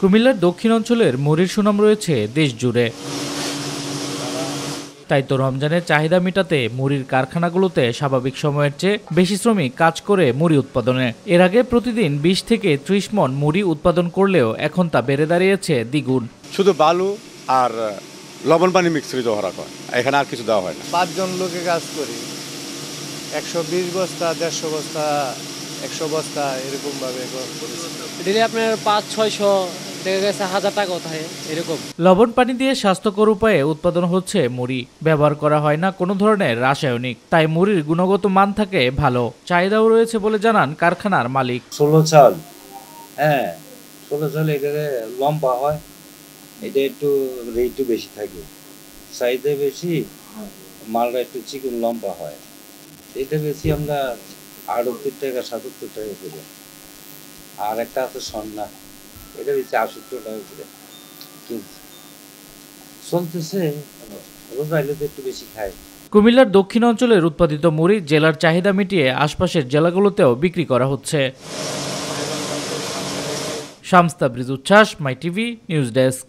কুমিল্লার দক্ষিণ অঞ্চলের মুড়ির সুনাম রয়েছে দেশ জুড়ে। তাই তো রমজানের চাহিদা মেটাতে মুড়ির কারখানাগুলোতে স্বাভাবিক সময়ের চেয়ে বেশি শ্রমিক কাজ করে মুড়ি উৎপাদনে। এর আগে প্রতিদিন ২০ থেকে ৩০ মণ মুড়ি উৎপাদন করলেও এখন তা বেড়ে দাঁড়িয়েছে দ্বিগুণ। শুধু বালু আর লবণ পানি মিক্সিং করা হয়, এখানে আর কিছু দেওয়া হয় না। ৫ জন লোকে কাজ করি, ১২০ বস্তা, ১৫০ বস্তা, ১০০ বস্তা এরকম ভাবে ডেলি আপনার ৫-৬০০ দেখা গেছে ১,০০০ টাকা থাকে এরকম। লবণ পানি দিয়ে স্বাস্থ্যকর উপায়ে উৎপাদন হচ্ছে মুড়ি, ব্যবহার করা হয় না কোনো ধরনের রাসায়নিক, তাই মুড়ির গুণগত মান থাকে ভালো, চাহিদাও রয়েছে বলে জানান কারখানার মালিক। ১৬ চাল, হ্যাঁ ১৬ চাল এটা লম্বা হয়, এটা একটু রেটও বেশি থাকে, চাহিদা বেশি, মালটা একটু চিকন লম্বা হয়। এটা বেশি আমরা ৭৮ টাকা ৭৭ টাকা করে। আর একটা আছে সন্না, এটা বেশি ৬৮ টাকা করে কিনছি। চলতেছে, রোজ আইলে তো একটু বেশি খায়। কুমিল্লার দক্ষিণ অঞ্চলের উৎপাদিত মুড়ি জেলার চাহিদা মিটিয়ে আশপাশের জেলাগুলোতেও বিক্রি করা হচ্ছে। শামস তাবরিজ উচ্ছ্বাস, মাই টিভি নিউজ ডেস্ক।